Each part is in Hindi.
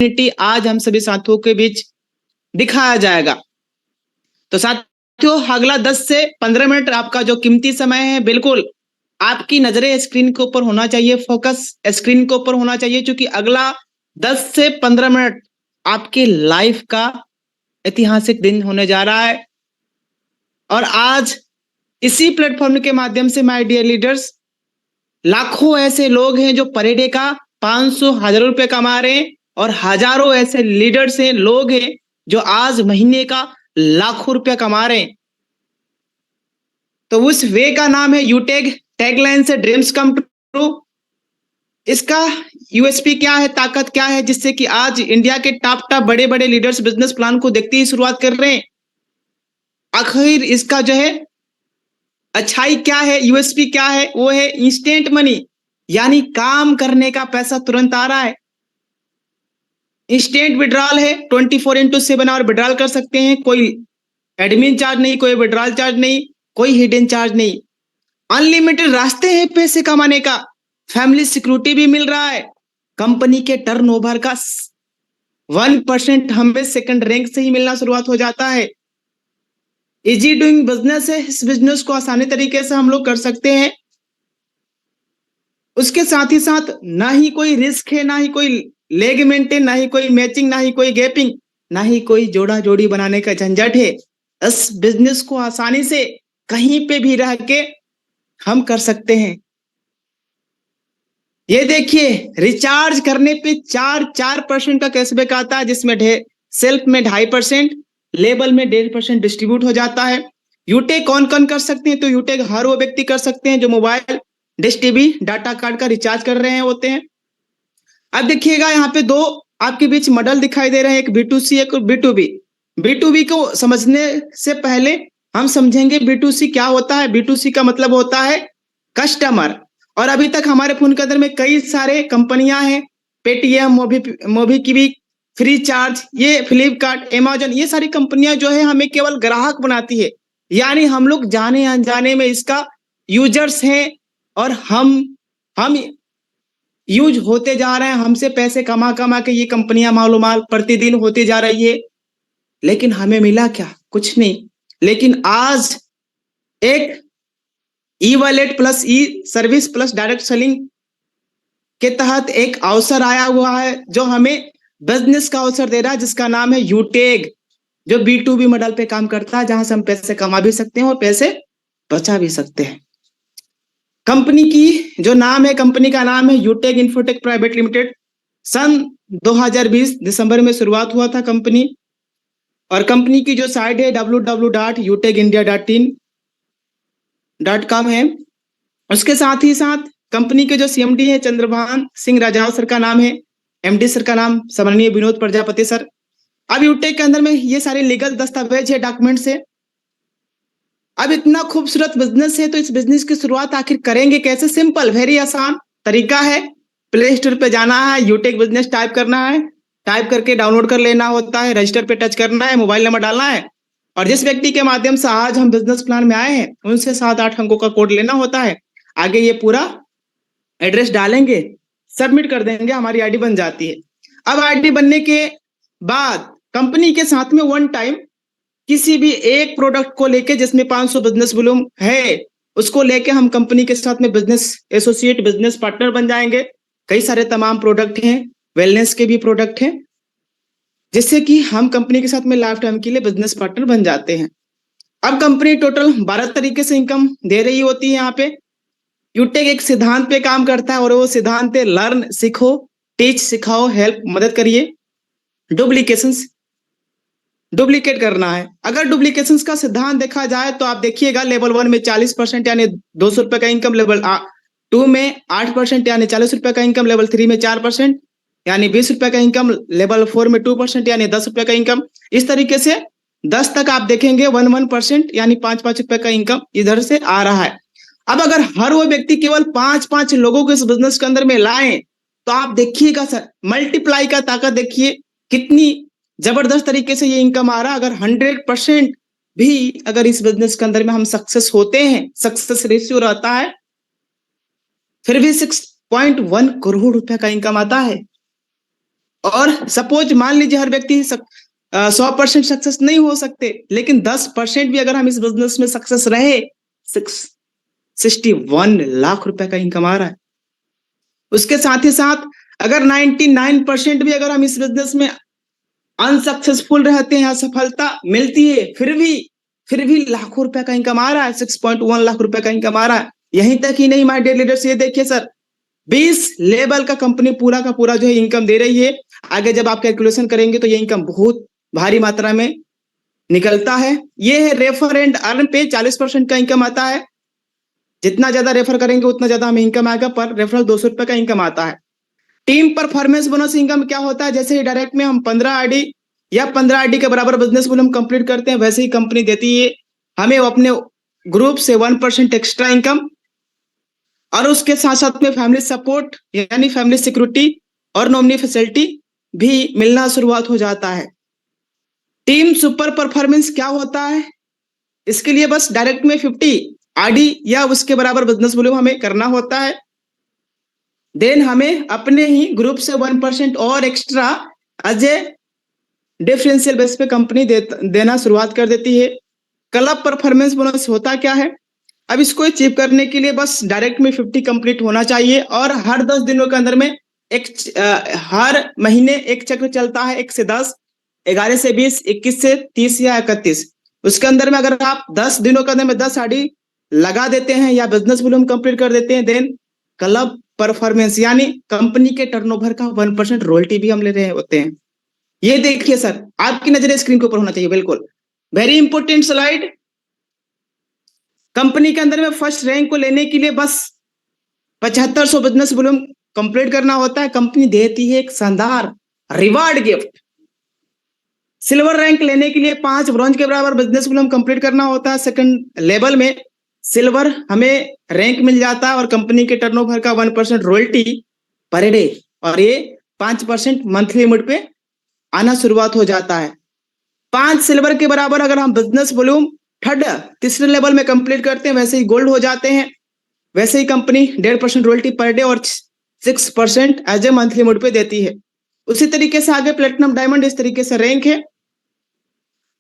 आज हम सभी साथियों के बीच दिखाया जाएगा। तो साथियों, अगला 10 से 15 मिनट आपका जो कीमती समय है, बिल्कुल आपकी नजरें स्क्रीन के ऊपर होना चाहिए, फोकस स्क्रीन के ऊपर होना चाहिए, क्योंकि अगला 10 से 15 मिनट आपकी लाइफ का ऐतिहासिक दिन होने जा रहा है। और आज इसी प्लेटफॉर्म के माध्यम से माय डियर लीडर्स, लाखों ऐसे लोग हैं जो पर डे का 500 हजार रुपए कमा रहे हैं, और हजारों ऐसे लीडर्स हैं, लोग हैं जो आज महीने का लाखों रुपया कमा रहे हैं। तो उस वे का नाम है यूटेग। टैगलाइन से ड्रीम्स कम ट्रू। इसका यूएसपी क्या है, ताकत क्या है, जिससे कि आज इंडिया के टॉप बड़े बड़े लीडर्स बिजनेस प्लान को देखते ही शुरुआत कर रहे हैं। आखिर इसका जो है अच्छाई क्या है, यूएसपी क्या है, वो है इंस्टेंट मनी, यानी काम करने का पैसा तुरंत आ रहा है। इंस्टेंट विड्रॉल है, 24/7 आवर विड्रॉल कर सकते हैं, कोई एडमिन चार्ज नहीं, कोई विड्रॉल चार्ज नहीं, कोई हिडन चार्ज नहीं। अनलिमिटेड रास्ते हैं पैसे कमाने का, फैमिली सिक्योरिटी भी मिल रहा है। कंपनी के टर्नओवर का 1% हमें सेकंड रैंक से ही मिलना शुरुआत हो जाता है। इजी डूइंग बिजनेस है, इस बिजनेस को आसानी तरीके से हम लोग कर सकते हैं। उसके साथ ही साथ ना ही कोई रिस्क है, ना ही कोई लेग मेंटेन, ना ही कोई मैचिंग, ना ही कोई गैपिंग, ना ही कोई जोड़ा जोड़ी बनाने का झंझट है। इस बिजनेस को आसानी से कहीं पे भी रह के हम कर सकते हैं। ये देखिए, रिचार्ज करने पे 4% का कैशबैक आता है, जिसमें सेल्फ में 2.5%, लेबल में 1.5% डिस्ट्रीब्यूट हो जाता है। यूटेक कौन कौन कर सकते हैं? तो यूटेक हर वो व्यक्ति कर सकते हैं जो mobile, dish TV, data card का रिचार्ज कर रहे हैं होते हैं। अब देखिएगा, यहाँ पे दो आपके बीच मॉडल दिखाई दे रहे हैं, एक B2C, एक B2B। B2B को समझने से पहले हम समझेंगे B2C क्या होता है। B2C का मतलब होता है कस्टमर। और अभी तक हमारे फोन के अंदर में कई सारे कंपनियां हैं, पेटीएम, मोबीक्विक, फ्री चार्ज, ये फ्लिपकार्ट, अमेजन, ये सारी कंपनियां जो है हमें केवल ग्राहक बनाती है, यानी हम लोग जाने अनजाने में इसका यूजर्स हैं, और हम यूज होते जा रहे हैं। हमसे पैसे कमा कमा के ये कंपनियां मालूमाल प्रतिदिन होती जा रही है, लेकिन हमें मिला क्या? कुछ नहीं। लेकिन आज एक ई वॉलेट प्लस ई सर्विस प्लस डायरेक्ट सेलिंग के तहत एक अवसर आया हुआ है, जो हमें बिजनेस का अवसर दे रहा है, जिसका नाम है यूटेग, जो B2B मॉडल पे काम करता है, जहां से हम पैसे कमा भी सकते हैं और पैसे बचा भी सकते हैं। कंपनी की जो नाम है, कंपनी का नाम है यूटेग इन्फोटेक प्राइवेट लिमिटेड। सन 2020 दिसंबर में शुरुआत हुआ था कंपनी, और कंपनी की जो साइट है www.utegindia.in.com है। उसके साथ ही साथ कंपनी के जो CMD है चंद्रभान सिंह राजाव सर का नाम है, MD सर का नाम सम्माननीय विनोद प्रजापति सर। अब यूटेक के अंदर में ये सारे लीगल दस्तावेज है, डॉक्यूमेंट्स है। अब इतना खूबसूरत बिजनेस है, तो इस बिजनेस की शुरुआत आखिर करेंगे कैसे? सिंपल, वेरी आसान तरीका है। प्ले स्टोर पे जाना है, यूटेक बिजनेस टाइप करना है, टाइप करके डाउनलोड कर लेना होता है, रजिस्टर पे टच करना है, मोबाइल नंबर डालना है, और जिस व्यक्ति के माध्यम से आज हम बिजनेस प्लान में आए हैं, उनसे 7-8 अंकों का कोड लेना होता है। आगे ये पूरा एड्रेस डालेंगे, सबमिट कर देंगे, हमारी आईडी बन जाती है। अब आईडी बनने के बाद कंपनी के साथ में वन टाइम किसी भी एक प्रोडक्ट को लेके, जिसमें 500 बिजनेस वॉल्यूम है, उसको लेके हम कंपनी के साथ में बिजनेस एसोसिएट, बिजनेस पार्टनर बन जाएंगे। कई सारे तमाम प्रोडक्ट हैं, वेलनेस के भी प्रोडक्ट हैं, जिससे कि हम कंपनी के साथ में लाइफ टाइम के लिए बिजनेस पार्टनर बन जाते हैं। अब कंपनी टोटल 12 तरीके से इनकम दे रही होती है। यहाँ पे यूटेक एक सिद्धांत पे काम करता है, और वो सिद्धांत है लर्न, सीखो, टीच, सिखाओ, हेल्प, मदद करिए, डुप्लीकेट करना है। अगर डुप्लीकेशंस का सिद्धांत देखा जाए तो आप देखिएगा, लेवल 1 में 40% यानी 200 रुपए का इनकम, लेवल 2 में 8% यानी 40 रुपए का इनकम, लेवल 3 में 4% यानी 20 रुपए का इनकम, लेवल 4 में 2% यानी 10 रुपए का इनकम। इस तरीके से 10 तक आप देखेंगे 1% यानी 5-5 रुपए का इनकम इधर से आ रहा है। अब अगर हर वो व्यक्ति केवल 5-5 लोगों को इस बिजनेस के अंदर में लाए, तो आप देखिएगा सर, मल्टीप्लाई का ताकत देखिए कितनी जबरदस्त तरीके से ये इनकम आ रहा है। अगर 100% भी अगर इस बिजनेस के अंदर में हम सक्सेस होते हैं, सक्सेस रेशियो रहता है, फिर भी 6.1 करोड़ रुपए का इनकम आता है। और सपोज मान लीजिए हर व्यक्ति 100% सक्सेस नहीं हो सकते, लेकिन 10% भी अगर हम इस बिजनेस में सक्सेस रहे, 61 लाख रुपए का इनकम आ रहा है। उसके साथ ही साथ अगर 99% भी अगर हम इस बिजनेस में अनसक्सेसफुल रहते हैं, असफलता मिलती है, फिर भी लाखों रुपए का इनकम आ रहा है, 6.1 लाख रुपए का इनकम आ रहा है। यहीं तक ही नहीं माय डियर लीडर्स, ये देखिए सर, 20 लेवल का कंपनी पूरा का पूरा जो है इनकम दे रही है। आगे जब आप कैलकुलेशन करेंगे तो ये इनकम बहुत भारी मात्रा में निकलता है। ये है रेफर एंड अर्न पे 40% का इनकम आता है। जितना ज्यादा रेफर करेंगे उतना ज्यादा हमें इनकम आएगा, पर रेफरल 200 रुपए का इनकम आता है। टीम परफॉर्मेंस बोनस इनकम क्या होता है, जैसे ही डायरेक्ट में हम 15 आरडी या 15 आरडी के बराबर बिजनेस वॉल्यूम कंप्लीट करते हैं, वैसे ही कंपनी देती है हमें अपने ग्रुप से 1% एक्स्ट्रा इनकम, और उसके साथ साथ में फैमिली सपोर्ट यानी फैमिली सिक्योरिटी और नॉमिनी फैसिलिटी भी मिलना शुरुआत हो जाता है। टीम सुपर परफॉर्मेंस क्या होता है, इसके लिए बस डायरेक्ट में 50 आरडी या उसके बराबर बिजनेस वॉल्यूम हमें करना होता है। देन हमें अपने ही ग्रुप से 1% और extra as a differential base पे कंपनी देना शुरुआत कर देती है। क्लब परफॉर्मेंस बोनस होता क्या है, अब इसको अचीव करने के लिए बस डायरेक्ट में 50 कंप्लीट होना चाहिए, और हर 10 दिनों के अंदर में हर महीने एक चक्र चलता है, 1 से 10, 11 से 20, 21 से 30 या 31। उसके अंदर में अगर आप 10 दिनों के अंदर में 10 आरडी लगा देते हैं या बिजनेस वॉल्यूम कंप्लीट कर देते हैं, देन क्लब परफॉर्मेंस यानी कंपनी के टर्नओवर का 1% रॉयल्टी भी हम ले रहे होते हैं। ये देखिए सर, आपकी नजरें स्क्रीन के ऊपर होना चाहिए, बिल्कुल वेरी इंपॉर्टेंट स्लाइड। कंपनी के अंदर में फर्स्ट रैंक को लेने के लिए बस 7500 बिजनेस वॉल्यूम कंप्लीट करना होता है। कंपनी देती है एक शानदार रिवार्ड गिफ्ट। सिल्वर रैंक लेने के लिए 5 ब्रॉन्ज के बराबर बिजनेस वॉल्यूम कंप्लीट करना होता है। सेकंड लेवल में सिल्वर हमें रैंक मिल जाता है और कंपनी के टर्नओवर का 1% रॉयल्टी पर डे, और ये 5% मंथली लिमिट पे आना शुरुआत हो जाता है। 5 सिल्वर के बराबर अगर हम बिजनेस वॉल्यूम तीसरे लेवल में कंप्लीट करते हैं, वैसे ही गोल्ड हो जाते हैं। वैसे ही कंपनी 1.5% रॉयल्टी पर डे और 6% एज ए मंथली लिमिट पे देती है। उसी तरीके से आगे प्लेटिनम डायमंड इस तरीके से रैंक है।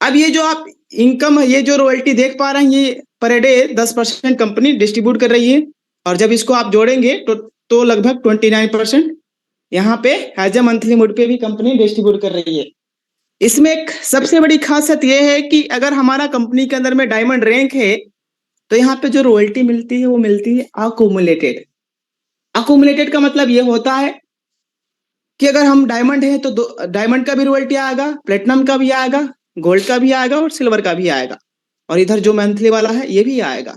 अब ये जो आप इनकम है, ये जो रॉयल्टी देख पा रहे हैं, ये पर डे 10% कंपनी डिस्ट्रीब्यूट कर रही है, और जब इसको आप जोड़ेंगे तो लगभग 29% यहाँ पे एज ए मंथली मोड पे भी कंपनी डिस्ट्रीब्यूट कर रही है। इसमें एक सबसे बड़ी खासियत यह है कि अगर हमारा कंपनी के अंदर में डायमंड रैंक है, तो यहाँ पे जो रॉयल्टी मिलती है वो मिलती है अकोमुलेटेड। अकोमुलेटेड का मतलब ये होता है कि अगर हम डायमंड है तो डायमंड का भी रॉयल्टी आएगा, प्लेटिनम का भी आएगा, गोल्ड का भी आएगा और सिल्वर का भी आएगा, और इधर जो मंथली वाला है ये भी आएगा।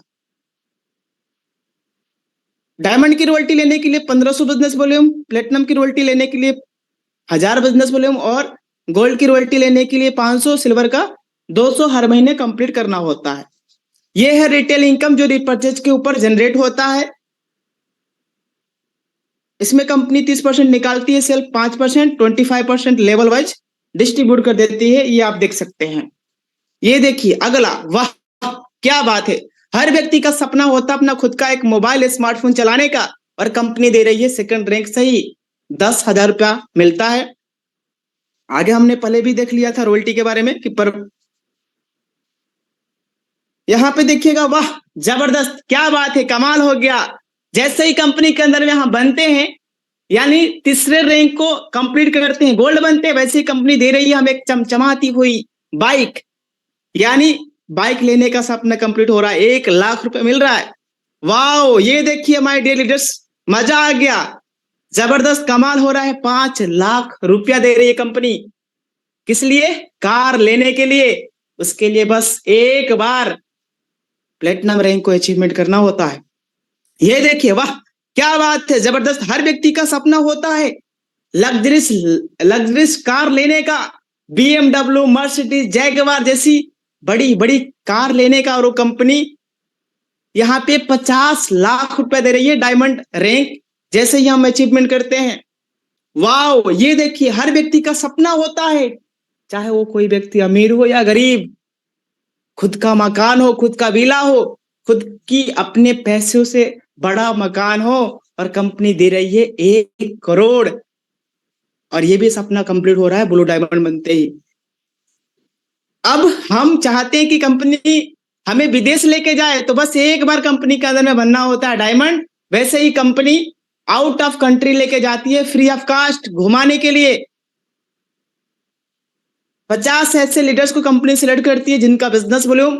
डायमंड की रॉयल्टी लेने के लिए 1500 बिजनेस वॉल्यूम, प्लेटिनम की रॉयल्टी लेने के लिए 1000 बिजनेस वॉल्यूम, और गोल्ड की रॉयल्टी लेने के लिए 500, सिल्वर का 200 हर महीने कंप्लीट करना होता है। ये है रिटेल इनकम जो रिपर्चेज के ऊपर जनरेट होता है। इसमें कंपनी 30% निकालती है, सेल्फ 5%, 25% लेवल वाइज डिस्ट्रीब्यूट कर देती है। ये आप देख सकते हैं। ये देखिए अगला, वाह क्या बात है। हर व्यक्ति का सपना होता है अपना खुद का एक मोबाइल स्मार्टफोन चलाने का, और कंपनी दे रही है सेकंड रैंक से ही 10,000 रुपया मिलता है। आगे हमने पहले भी देख लिया था रॉयल्टी के बारे में कि पर यहाँ पे देखिएगा, वाह जबरदस्त, क्या बात है, कमाल हो गया। जैसे ही कंपनी के अंदर में हम बनते हैं, यानी तीसरे रैंक को कंप्लीट करते हैं, गोल्ड बनते हैं, वैसे ही कंपनी दे रही है हमें एक चमचमाती हुई बाइक, यानी बाइक लेने का सपना कंप्लीट हो रहा है, 1 लाख रुपए मिल रहा है। वाओ, ये देखिए माय डियर लीडर्स, मजा आ गया, जबरदस्त कमाल हो रहा है। 5 लाख रुपया दे रही है कंपनी, किस लिए? कार लेने के लिए। उसके लिए बस एक बार प्लेटिनम रैंक को अचीवमेंट करना होता है। ये देखिए, वाह क्या बात है, जबरदस्त। हर व्यक्ति का सपना होता है लग्जरियस कार लेने का, BMW, मर्सिडीज, जैगवार जैसी बड़ी बड़ी कार लेने का, और वो कंपनी यहाँ पे 50 लाख रुपए दे रही है डायमंड रैंक जैसे ही हम अचीवमेंट करते हैं। वाओ, ये देखिए हर व्यक्ति का सपना होता है, चाहे वो कोई व्यक्ति अमीर हो या गरीब, खुद का मकान हो, खुद का विला हो, खुद की अपने पैसों से बड़ा मकान हो, और कंपनी दे रही है 1 करोड़। और ये भी सपना कंप्लीट हो रहा है ब्लू डायमंड बनते ही। अब हम चाहते हैं कि कंपनी हमें विदेश लेके जाए, तो बस एक बार कंपनी के अंदर में बनना होता है डायमंड। वैसे ही कंपनी आउट ऑफ कंट्री लेके जाती है फ्री ऑफ कास्ट घुमाने के लिए। 50 ऐसे लीडर्स को कंपनी सिलेक्ट करती है जिनका बिजनेस वॉल्यूम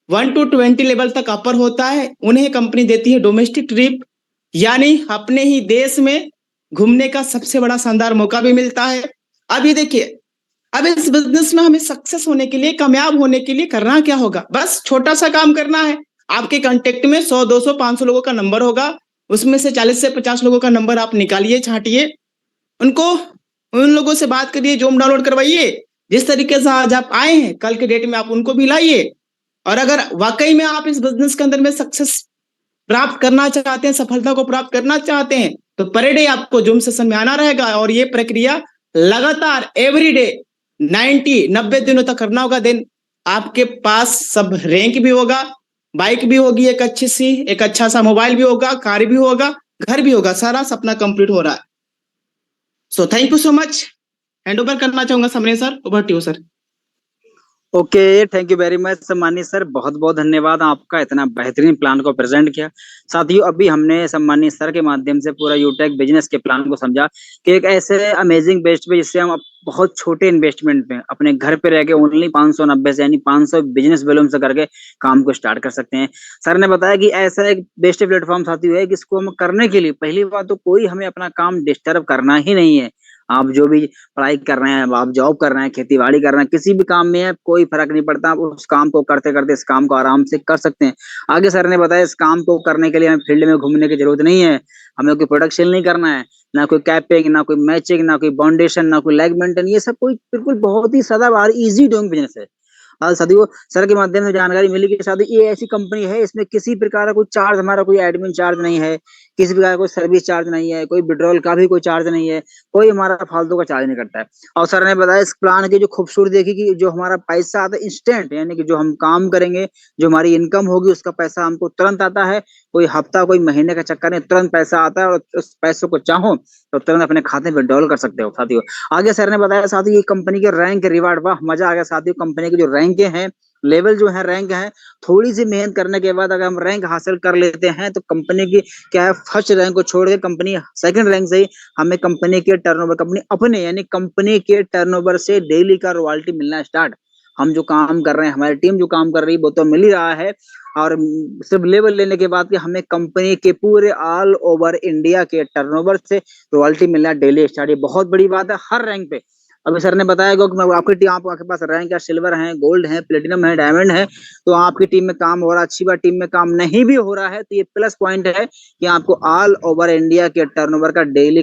1 to 20 लेवल तक अपर होता है। उन्हें कंपनी देती है डोमेस्टिक ट्रिप, यानी अपने ही देश में घूमने का सबसे बड़ा शानदार मौका भी मिलता है। अब ये देखिए, अब इस बिजनेस में हमें सक्सेस होने के लिए, कामयाब होने के लिए करना क्या होगा? बस छोटा सा काम करना है। आपके कांटेक्ट में 100, 200, 500 लोगों का नंबर होगा, उसमें से 40 से 50 लोगों का नंबर आप निकालिए, छांटिए, उनको उन लोगों से बात करिए, जोम डाउनलोड करवाइए। जिस तरीके से आज आप आए हैं, कल के डेट में आप उनको भी लाइए। और अगर वाकई में आप इस बिजनेस के अंदर में सक्सेस प्राप्त करना चाहते हैं, सफलता को प्राप्त करना चाहते हैं, तो पर डे आपको जूम सेशन में आना रहेगा। और ये प्रक्रिया लगातार एवरी डे 90 दिनों तक करना होगा। देन आपके पास सब रैंक भी होगा, बाइक भी होगी एक अच्छी सी, एक अच्छा सा मोबाइल भी होगा, कार भी होगा, घर भी होगा, सारा सपना कंप्लीट हो रहा है। So thank you so much. Hand over करना चाहूंगा Samaresh sir, over to you sir. Okay, thank you very much सम्मानित सर, बहुत बहुत धन्यवाद आपका इतना बेहतरीन प्लान को प्रेजेंट किया। साथियों, अभी हमने सम्मानित सर के माध्यम से पूरा यूटेक बिजनेस के प्लान को समझा कि एक ऐसे अमेजिंग बेस्ट पे जिससे हम बहुत छोटे इन्वेस्टमेंट में अपने घर पे रह के ओनली 590 से यानी 500 बिजनेस वॉल्यूम से करके काम को स्टार्ट कर सकते हैं। सर ने बताया कि ऐसा एक बेस्ट प्लेटफॉर्म साथियों है कि इसको हम करने के लिए पहली बात तो कोई हमें अपना काम डिस्टर्ब करना ही नहीं है। आप जो भी पढ़ाई कर रहे हैं, आप जॉब कर रहे हैं, खेती बाड़ी कर रहे हैं, किसी भी काम में है, कोई फर्क नहीं पड़ता। आप उस काम को करते करते इस काम को आराम से कर सकते हैं। आगे सर ने बताया इस काम को करने के लिए हमें फील्ड में घूमने की जरूरत नहीं है, हमें कोई प्रोडक्शन नहीं करना है, ना कोई कैपिंग, ना कोई मैचिंग, ना कोई बाउंडेशन, ना कोई लेग मेंटेन, ये सब कोई बिल्कुल बहुत ही सदाबहार इजी डूइंग बिजनेस है। और साथियों, सर के माध्यम से जानकारी मिली कि साथियों ये ऐसी कंपनी है, इसमें किसी प्रकार का कोई चार्ज, हमारा कोई एडमिन चार्ज नहीं है, किसी प्रकार का कोई सर्विस चार्ज नहीं है, कोई विड्रॉल का भी कोई चार्ज नहीं है, कोई हमारा फालतू का चार्ज नहीं करता है। और सर ने बताया इस प्लान की जो खूबसूरती देखी कि जो हमारा पैसा आता है इंस्टेंट, यानी कि जो हम काम करेंगे, जो हमारी इनकम होगी उसका पैसा हमको तुरंत आता है। कोई हफ्ता, कोई महीने का चक्कर नहीं, तुरंत पैसा आता है और उस पैसों को चाहो तो तुरंत अपने खाते में विड्रॉल कर सकते हो। साथियों, आगे सर ने बताया साथियों ये कंपनी के रैंक रिवार्ड, वाह मजा आ गया साथियों। कंपनी की जो रैंक हैं, लेवल जो है, रैंक है, थोड़ी सी मेहनत करने के बाद अगर हम रैंक हासिल कर लेते हैं तो कंपनी की क्या है, फर्स्ट रैंक को छोड़ के कंपनी सेकंड रैंक से ही हमें कंपनी के टर्नओवर, कंपनी अपने यानी कंपनी के टर्नओवर से डेली का रॉयल्टी मिलना स्टार्ट। हम जो काम कर रहे हैं, हमारी टीम जो काम कर रही है वो तो मिल ही रहा है, और सिर्फ लेवल लेने के बाद कि हमें कंपनी के पूरे ऑल ओवर इंडिया के टर्नओवर से रॉयल्टी मिलना डेली स्टार्ट। ये बहुत बड़ी बात है हर रैंक पे। अभी सर ने बताया कि आपकी टीम, आपके पास रैंक है, सिल्वर है, गोल्ड है, प्लेटिनम है, डायमंड है, तो आपकी टीम में काम हो रहा है। अच्छी बात, टीम में काम नहीं भी हो रहा है तो ये प्लस पॉइंट है कि आपको ऑल ओवर इंडिया के टर्नओवर का डेली